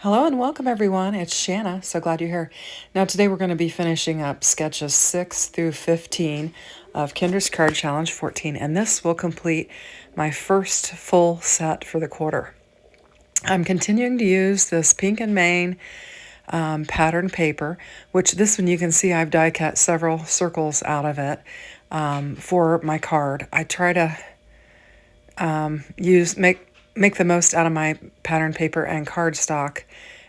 Hello and welcome everyone. It's Shanna. So glad you're here. Now today we're going to be finishing up sketches 6 through 15 of Kinder's Card Challenge 14, and this will complete my first full set for the quarter. I'm continuing to use this Pink and Main pattern paper, which this one you can see I've die cut several circles out of it for my card. I try to make the most out of my pattern paper and cardstock,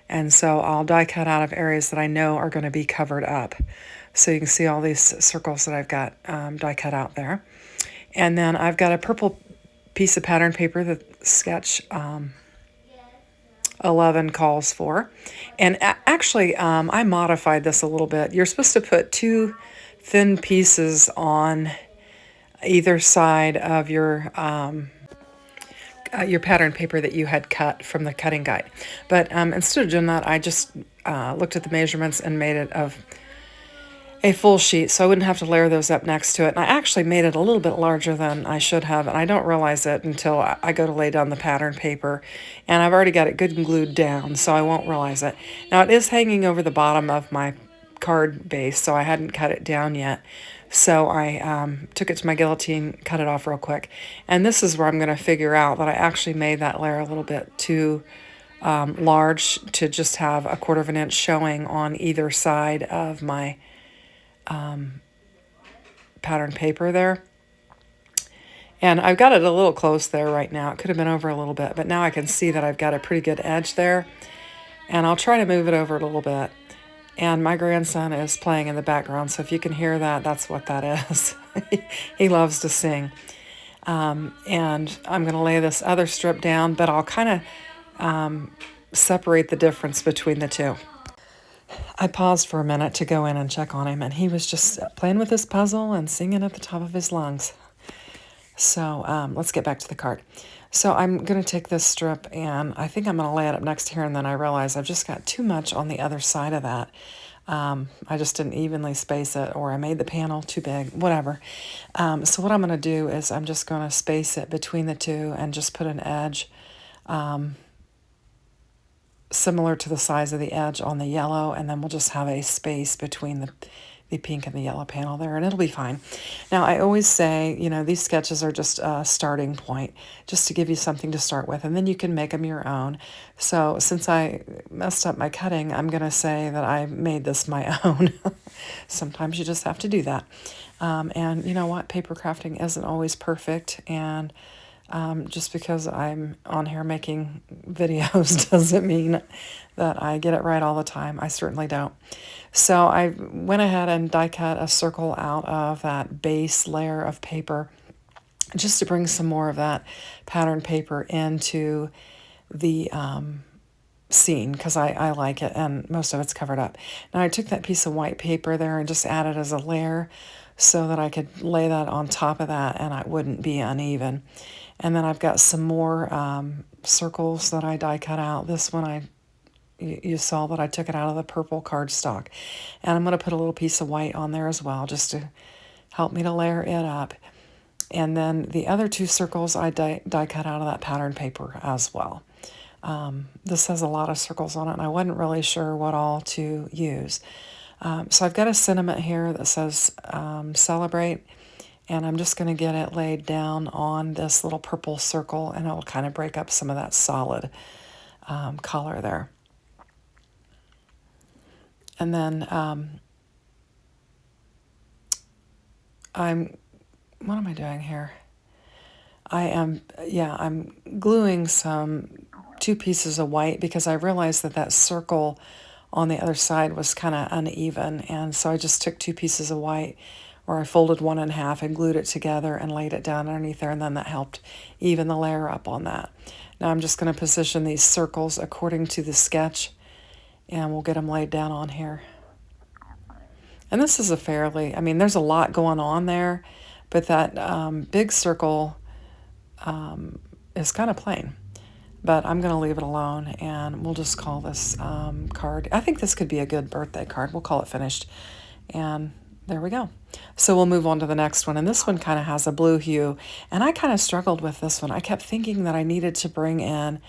and so I'll die cut out of areas that I know are going to be covered up. So you can see all these circles that I've got die cut out there. And then I've got a purple piece of pattern paper that sketch 11 calls for. And actually, I modified this a little bit. You're supposed to put two thin pieces on either side of your pattern paper that you had cut from the cutting guide. But instead of doing that, I just looked at the measurements and made it of a full sheet so I wouldn't have to layer those up next to it. And I actually made it a little bit larger than I should have, and I don't realize it until I go to lay down the pattern paper. And I've already got it good and glued down, so I won't realize it. Now it is hanging over the bottom of my card base, so I hadn't cut it down yet. So I took it to my guillotine, cut it off real quick. And this is where I'm going to figure out that I actually made that layer a little bit too large to just have 1/4 of an inch showing on either side of my pattern paper there. And I've got it a little close there right now. It could have been over a little bit, but now I can see that I've got a pretty good edge there. And I'll try to move it over a little bit. And my grandson is playing in the background, so if you can hear that, that's what that is. He loves to sing. And I'm going to lay this other strip down, but I'll kind of separate the difference between the two. I paused for a minute to go in and check on him, and he was just playing with his puzzle and singing at the top of his lungs. So let's get back to the card. So I'm going to take this strip, and I think I'm going to lay it up next here, and then I realize I've just got too much on the other side of that. I just didn't evenly space it, or I made the panel too big, whatever. So what I'm going to do is I'm just going to space it between the two and just put an edge similar to the size of the edge on the yellow, and then we'll just have a space between the pink and the yellow panel there, and it'll be fine. Now, I always say, you know, these sketches are just a starting point, just to give you something to start with, and then you can make them your own. So since I messed up my cutting, I'm going to say that I made this my own. Sometimes you just have to do that. And you know what? Paper crafting isn't always perfect, and just because I'm on here making videos doesn't mean that I get it right all the time. I certainly don't. So I went ahead and die cut a circle out of that base layer of paper just to bring some more of that pattern paper into the scene, because I like it, and most of it's covered up. Now I took that piece of white paper there and just added as a layer so that I could lay that on top of that and it wouldn't be uneven. And then I've got some more circles that I die cut out. This one you saw that I took it out of the purple cardstock. And I'm going to put a little piece of white on there as well, just to help me to layer it up. And then the other two circles I die cut out of that pattern paper as well. This has a lot of circles on it, and I wasn't really sure what all to use. So I've got a sentiment here that says celebrate, and I'm just going to get it laid down on this little purple circle, and it'll kind of break up some of that solid color there. And then what am I doing here? I'm gluing two pieces of white, because I realized that circle on the other side was kind of uneven, and so I just took two pieces of white, or I folded one in half and glued it together and laid it down underneath there, and then that helped even the layer up on that. Now I'm just going to position these circles according to the sketch, and we'll get them laid down on here. And this is there's a lot going on there, but that big circle is kind of plain. But I'm going to leave it alone, and we'll just call this card. I think this could be a good birthday card. We'll call it finished. And there we go. So we'll move on to the next one. And this one kind of has a blue hue. And I kind of struggled with this one. I kept thinking that I needed to bring in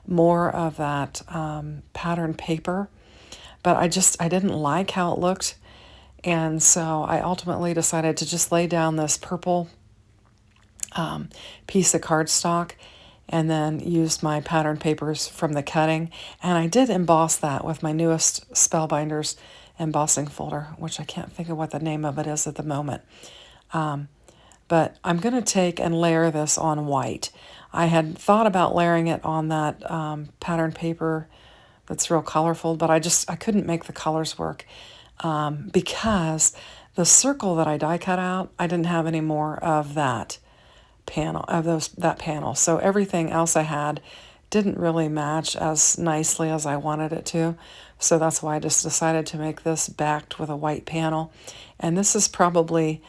more of that pattern paper, but I didn't like how it looked. And so I ultimately decided to just lay down this purple piece of cardstock and then used my pattern papers from the cutting. And I did emboss that with my newest Spellbinders embossing folder, which I can't think of what the name of it is at the moment. But I'm going to take and layer this on white. I had thought about layering it on that pattern paper that's real colorful, but I couldn't make the colors work because the circle that I die cut out, I didn't have any more of that panel. So everything else I had didn't really match as nicely as I wanted it to. So that's why I just decided to make this backed with a white panel. And this is probably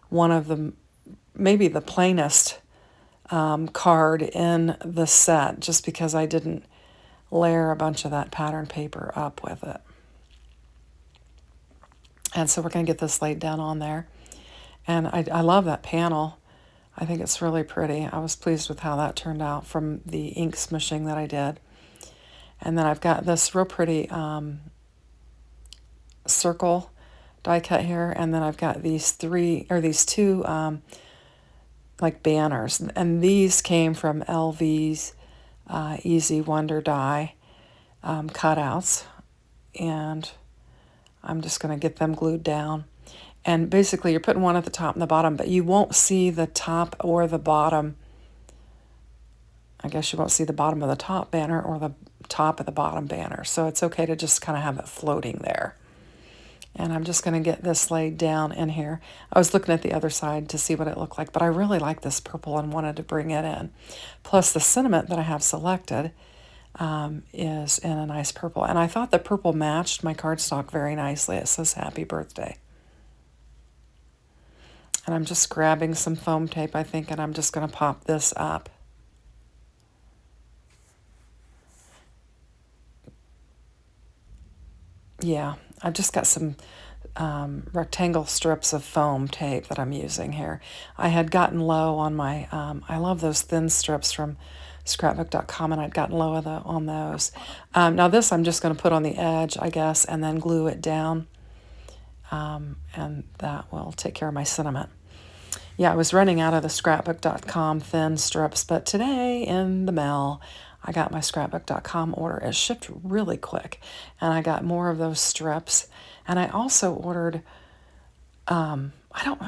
one of the, maybe the plainest card in the set, just because I didn't layer a bunch of that pattern paper up with it. And so we're going to get this laid down on there. And I love that panel. I think it's really pretty. I was pleased with how that turned out from the ink smishing that I did. And then I've got this real pretty circle die cut here, and then I've got these two like banners, and these came from LV's Easy Wonder die cutouts, and I'm just going to get them glued down. And basically you're putting one at the top and the bottom, but you won't see the top or the bottom. I guess you won't see the bottom of the top banner or the top of the bottom banner. So it's okay to just kind of have it floating there. And I'm just going to get this laid down in here. I was looking at the other side to see what it looked like, but I really like this purple and wanted to bring it in. Plus the sentiment that I have selected is in a nice purple. And I thought the purple matched my cardstock very nicely. It says happy birthday. And I'm just grabbing some foam tape, I think, and I'm just going to pop this up. Yeah, I've just got some rectangle strips of foam tape that I'm using here. I had gotten low on my, I love those thin strips from scrapbook.com, and I'd gotten low on those. Now this I'm just going to put on the edge, I guess, and then glue it down. And that will take care of my sentiment. Yeah, I was running out of the scrapbook.com thin strips, but today in the mail, I got my scrapbook.com order. It shipped really quick, and I got more of those strips. And I also ordered, I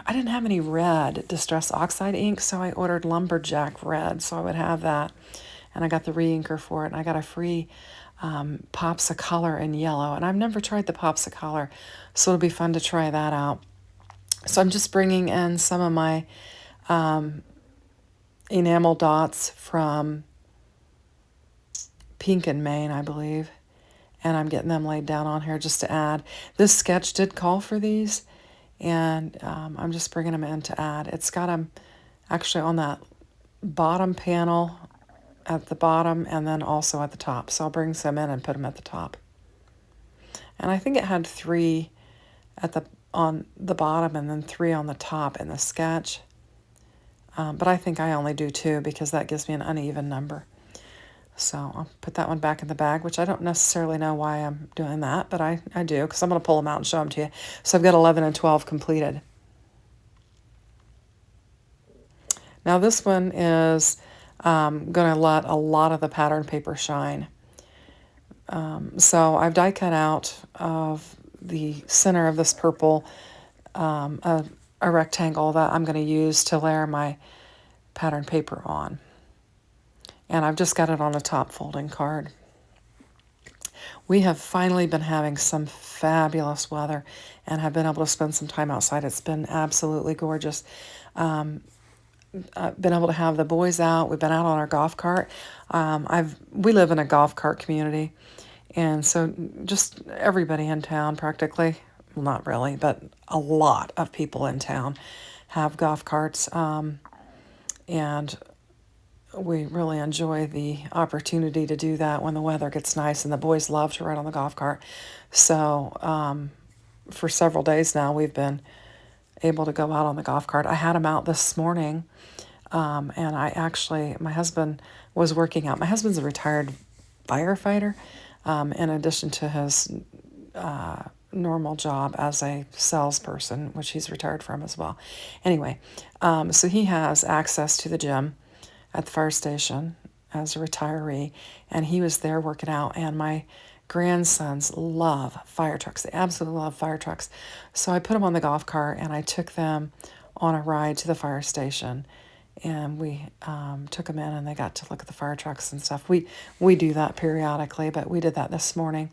didn't have any red Distress Oxide ink, so I ordered Lumberjack red, so I would have that. And I got the re-inker for it, and I got a free Pops of Color in yellow. And I've never tried the Pops of Color, so it'll be fun to try that out. So I'm just bringing in some of my enamel dots from Pink and Maine, I believe. And I'm getting them laid down on here just to add. This sketch did call for these, and I'm just bringing them in to add. It's got them actually on that bottom panel at the bottom and then also at the top. So I'll bring some in and put them at the top. And I think it had 3 on the bottom and then 3 on the top in the sketch. But I think I only do 2 because that gives me an uneven number. So I'll put that one back in the bag, which I don't necessarily know why I'm doing that, but I do, because I'm going to pull them out and show them to you. So I've got 11 and 12 completed. Now this one is going to let a lot of the pattern paper shine. So I've die cut out of the center of this purple a rectangle that I'm going to use to layer my pattern paper on. And I've just got it on a top folding card. We have finally been having some fabulous weather and have been able to spend some time outside. It's been absolutely gorgeous. I've been able to have the boys out. We've been out on our golf cart. We live in a golf cart community, and so just everybody in town practically, well, not really, but a lot of people in town have golf carts, and we really enjoy the opportunity to do that when the weather gets nice, and the boys love to ride on the golf cart. So for several days now, we've been able to go out on the golf cart. I had them out this morning, and my husband was working out. My husband's a retired firefighter, in addition to his normal job as a salesperson, which he's retired from as well. Anyway, so he has access to the gym at the fire station as a retiree, and he was there working out. And my grandsons love fire trucks. They absolutely love fire trucks. So I put them on the golf cart and I took them on a ride to the fire station. And we took them in and they got to look at the fire trucks and stuff. We do that periodically, but we did that this morning.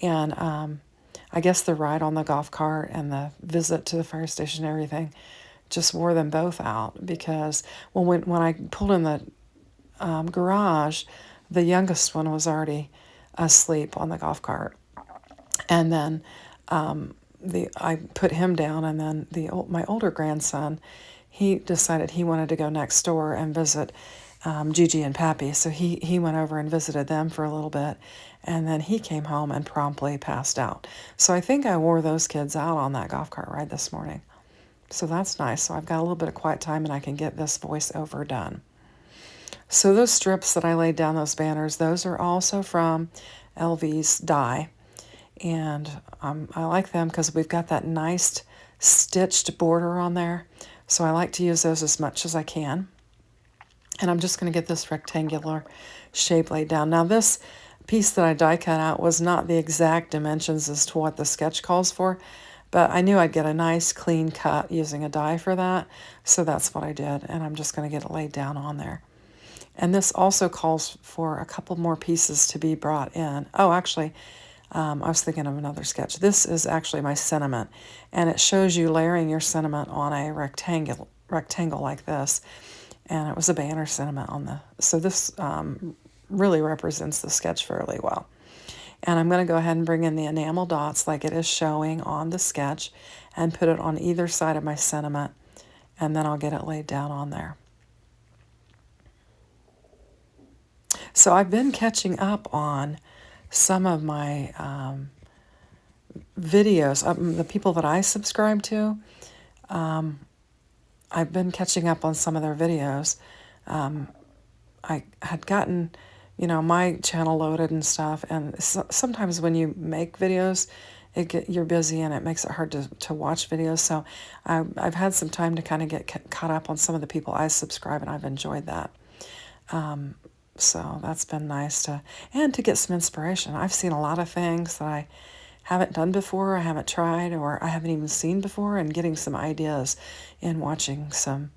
And I guess the ride on the golf cart and the visit to the fire station and everything just wore them both out, because when I pulled in the garage, the youngest one was already asleep on the golf cart, and then I put him down, and then my older grandson, he decided he wanted to go next door and visit Gigi and Pappy, so he went over and visited them for a little bit, and then he came home and promptly passed out. So I think I wore those kids out on that golf cart ride this morning. So that's nice. So I've got a little bit of quiet time and I can get this voiceover done. So those strips that I laid down, those banners, those are also from LV's dye. And I like them because we've got that nice stitched border on there. So I like to use those as much as I can. And I'm just going to get this rectangular shape laid down. Now this piece that I die cut out was not the exact dimensions as to what the sketch calls for, but I knew I'd get a nice clean cut using a die for that, so that's what I did, and I'm just going to get it laid down on there. And this also calls for a couple more pieces to be brought in. Oh, actually, I was thinking of another sketch. This is actually my sentiment, and it shows you layering your sentiment on a rectangle like this, and it was a banner sentiment on the, so this really represents the sketch fairly well. And I'm going to go ahead and bring in the enamel dots like it is showing on the sketch and put it on either side of my sentiment, and then I'll get it laid down on there. So I've been catching up on some of my videos, the people that I subscribe to. I've been catching up on some of their videos. I had gotten my channel loaded and stuff, and sometimes when you make videos, you're busy and it makes it hard to watch videos. So I've had some time to kind of get caught up on some of the people I subscribe, and I've enjoyed that. So that's been nice to get some inspiration. I've seen a lot of things that I haven't done before, I haven't tried, or I haven't even seen before, and getting some ideas in watching some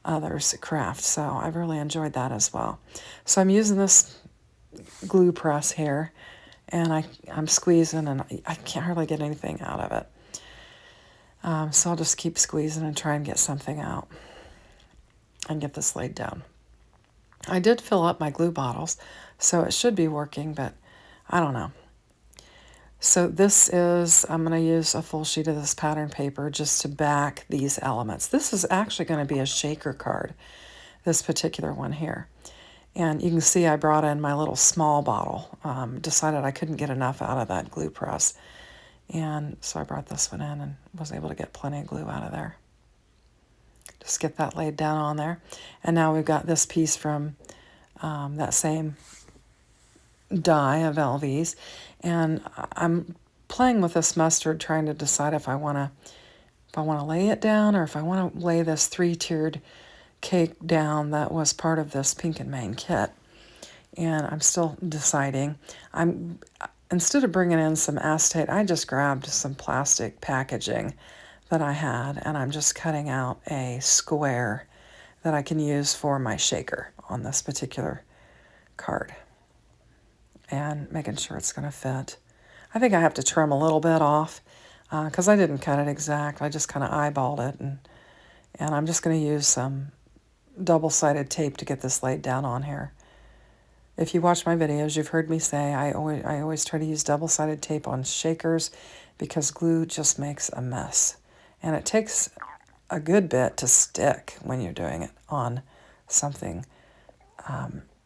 others craft. So I've really enjoyed that as well. So I'm using this glue press here, and I'm squeezing, and I can't hardly get anything out of it. So I'll just keep squeezing and try and get something out and get this laid down. I did fill up my glue bottles, so it should be working, but I don't know. So this is, I'm going to use a full sheet of this pattern paper just to back these elements. This is actually going to be a shaker card, this particular one here. And you can see I brought in my little small bottle, decided I couldn't get enough out of that glue press. And so I brought this one in and was able to get plenty of glue out of there. Just get that laid down on there. And now we've got this piece from that same die of LV's, and I'm playing with this mustard, trying to decide if I want to lay it down, or if I want to lay this 3-tiered cake down that was part of this Pink and Main kit. And I'm still deciding. Instead of bringing in some acetate, I just grabbed some plastic packaging that I had, and I'm just cutting out a square that I can use for my shaker on this particular card, and making sure it's going to fit. I think I have to trim a little bit off because I didn't cut it exact. I just kind of eyeballed it, and I'm just going to use some double-sided tape to get this laid down on here. If you watch my videos, you've heard me say I always try to use double-sided tape on shakers because glue just makes a mess. And it takes a good bit to stick when you're doing it on something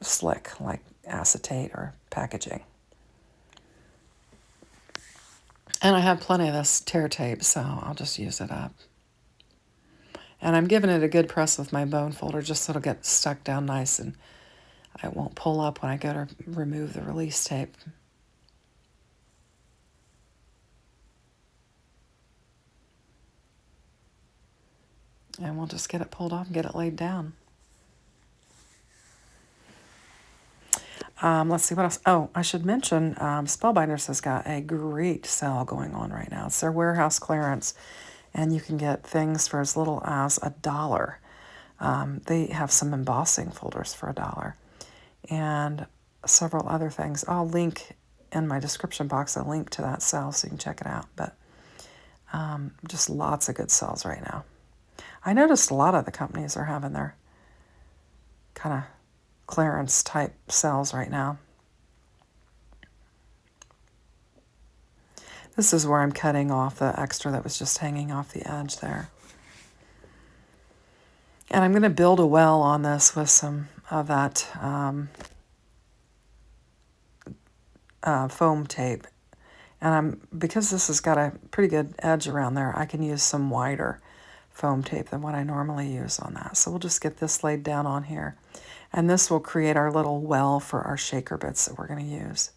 slick like acetate or packaging. And I have plenty of this tear tape, so I'll just use it up. And I'm giving it a good press with my bone folder just so it'll get stuck down nice and it won't pull up when I go to remove the release tape. And we'll just get it pulled off and get it laid down. Let's see what else. Oh, I should mention Spellbinders has got a great sale going on right now. It's their warehouse clearance, and you can get things for as little as $1. They have some embossing folders for $1 and several other things. I'll link in my description box a link to that sale so you can check it out. But just lots of good sales right now. I noticed a lot of the companies are having their kind of clearance type sales right now. This is where I'm cutting off the extra that was just hanging off the edge there. And I'm going to build a well on this with some of that foam tape. And because this has got a pretty good edge around there, I can use some wider foam tape than what I normally use on that. So we'll just get this laid down on here. And this will create our little well for our shaker bits that we're going to use.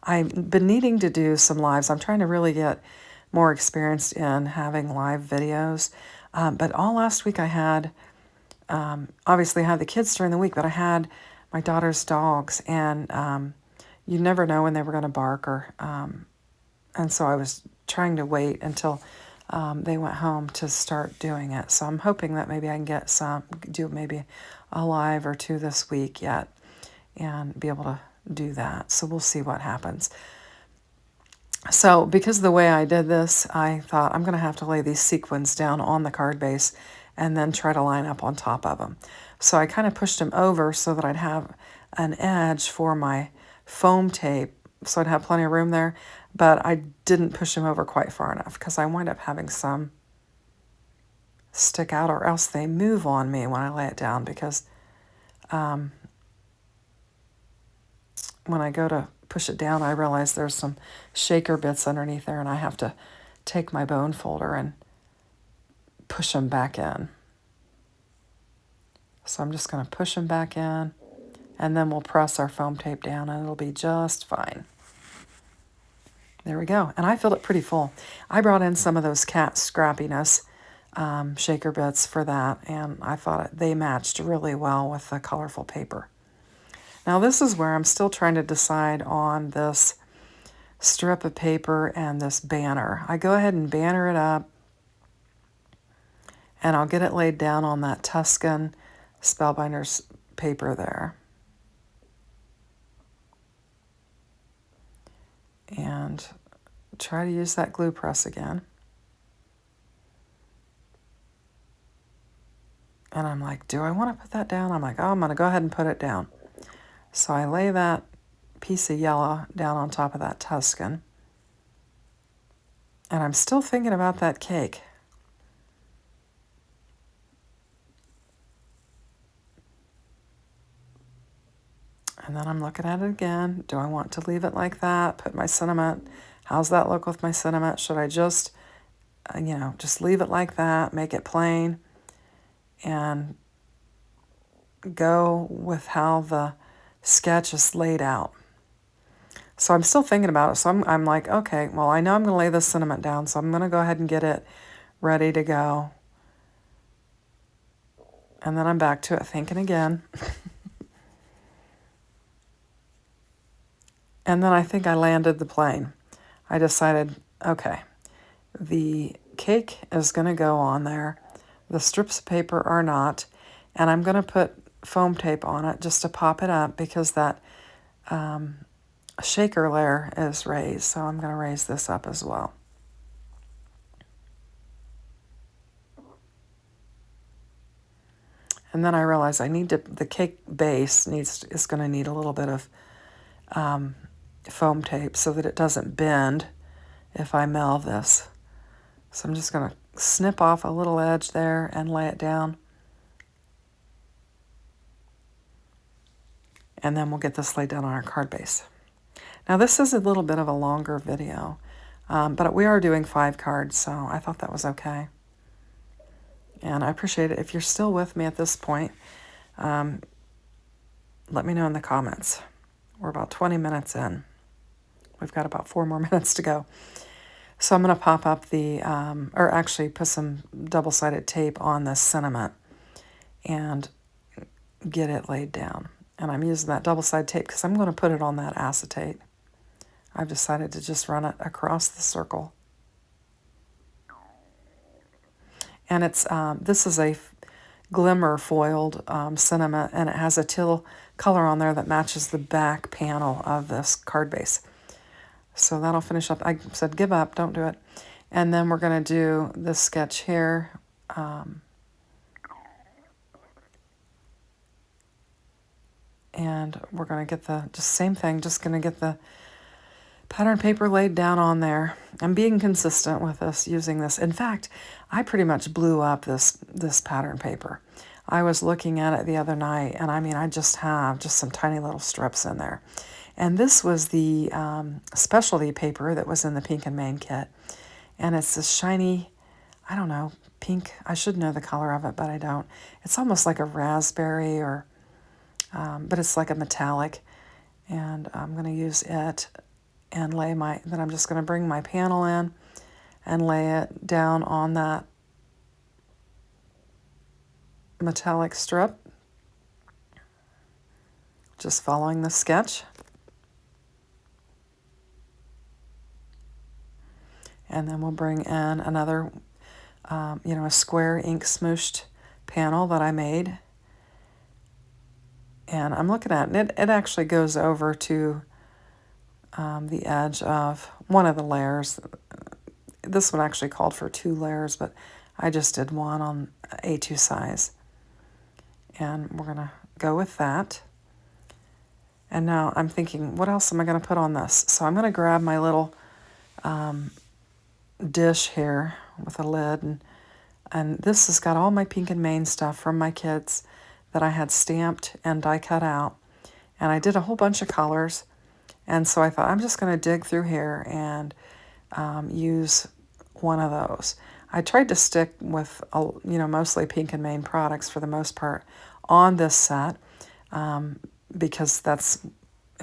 I've been needing to do some lives. I'm trying to really get more experienced in having live videos. But all last week I had, obviously I had the kids during the week, but I had my daughter's dogs, and you never know when they were going to bark, or and so I was trying to wait until they went home to start doing it. So I'm hoping that maybe I can do maybe a live or two this week yet and be able to do that. So we'll see what happens. So because of the way I did this, I thought I'm going to have to lay these sequins down on the card base and then try to line up on top of them. So I kind of pushed them over so that I'd have an edge for my foam tape, so I'd have plenty of room there, but I didn't push them over quite far enough because I wind up having some stick out, or else they move on me when I lay it down, because when I go to push it down, I realize there's some shaker bits underneath there, and I have to take my bone folder and push them back in. So I'm just going to push them back in, and then we'll press our foam tape down, and it'll be just fine. There we go. And I filled it pretty full. I brought in some of those cat scrappiness shaker bits for that, and I thought they matched really well with the colorful paper. Now this is where I'm still trying to decide on this strip of paper and this banner. I go ahead and banner it up, and I'll get it laid down on that Tuscan Spellbinders paper there. And try to use that glue press again. And I'm like, do I want to put that down? I'm like, oh, I'm going to go ahead and put it down. So I lay that piece of yellow down on top of that Tuscan. And I'm still thinking about that cake. And then I'm looking at it again. Do I want to leave it like that? Put my sentiment. How's that look with my sentiment? Should I just, just leave it like that, make it plain, and go with how the sketch is laid out? So I'm still thinking about it. So I'm like, okay, well, I know I'm going to lay this sentiment down, so I'm going to go ahead and get it ready to go. And then I'm back to it thinking again. And then I think I landed the plane. I decided, okay, the cake is going to go on there. The strips of paper are not. And I'm going to put foam tape on it just to pop it up, because that shaker layer is raised. So I'm going to raise this up as well. And then I realize the cake base is going to need a little bit of foam tape so that it doesn't bend if I mill this. So I'm just going to snip off a little edge there and lay it down. And then we'll get this laid down on our card base. Now this is a little bit of a longer video. But we are doing 5 cards, so I thought that was okay. And I appreciate it. If you're still with me at this point, let me know in the comments. We're about 20 minutes in. We've got about 4 more minutes to go. So I'm going to pop up the, or actually put some double-sided tape on this sentiment and get it laid down. And I'm using that double-sided tape because I'm going to put it on that acetate. I've decided to just run it across the circle. And it's this is a glimmer foiled sentiment, and it has a teal color on there that matches the back panel of this card base. So that'll finish up. I said give up, don't do it. And then we're going to do this sketch here. And we're going to get the just same thing, just going to get the pattern paper laid down on there. I'm being consistent with this, using this. In fact, I pretty much blew up this pattern paper. I was looking at it the other night, and I mean, I just have just some tiny little strips in there. And this was the specialty paper that was in the Pink and Main kit. And it's this shiny, I don't know, pink. I should know the color of it, but I don't. It's almost like a raspberry, or, but it's like a metallic. And I'm going to use it and lay then I'm just going to bring my panel in and lay it down on that metallic strip, just following the sketch. And then we'll bring in another, a square ink smooshed panel that I made. And I'm looking at it, it actually goes over to the edge of one of the layers. This one actually called for 2 layers, but I just did one on A2 size. And we're going to go with that. And now I'm thinking, what else am I going to put on this? So I'm going to grab my little dish here with a lid. And this has got all my Pink and Main stuff from my kids that I had stamped and die cut out. And I did a whole bunch of colors. And so I thought, I'm just going to dig through here and use one of those. I tried to stick with, mostly Pink and Main products for the most part on this set because that's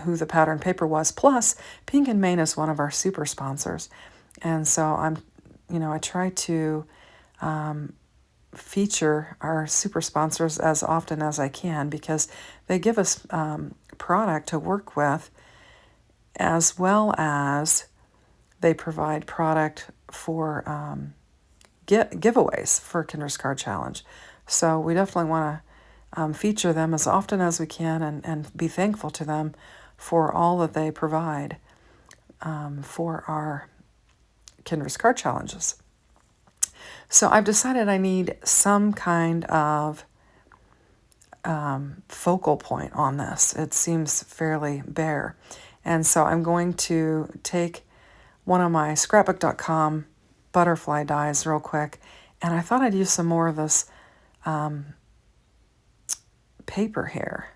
who the pattern paper was. Plus, Pink and Main is one of our super sponsors. And so I try to feature our super sponsors as often as I can because they give us product to work with, as well as they provide product for giveaways for Kinder's Card Challenge. So we definitely want to feature them as often as we can and be thankful to them for all that they provide for our Kinder's Card Challenges. So I've decided I need some kind of focal point on this. It seems fairly bare. And so I'm going to take one of my scrapbook.com butterfly dies real quick. And I thought I'd use some more of this paper here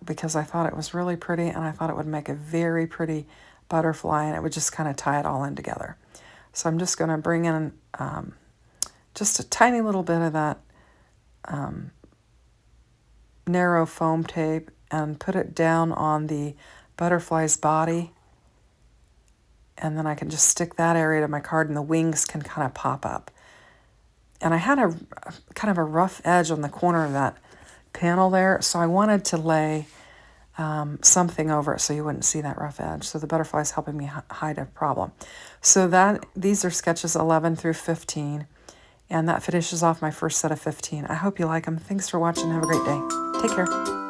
because I thought it was really pretty, and I thought it would make a very pretty butterfly, and it would just kind of tie it all in together. So I'm just going to bring in just a tiny little bit of that narrow foam tape and put it down on the butterfly's body, and then I can just stick that area to my card and the wings can kind of pop up. And I had a kind of a rough edge on the corner of that panel there, so I wanted to lay something over it so you wouldn't see that rough edge. So the butterfly's helping me hide a problem. So these are sketches 11 through 15, and that finishes off my first set of 15. I hope you like them. Thanks for watching. Have a great day. Take care.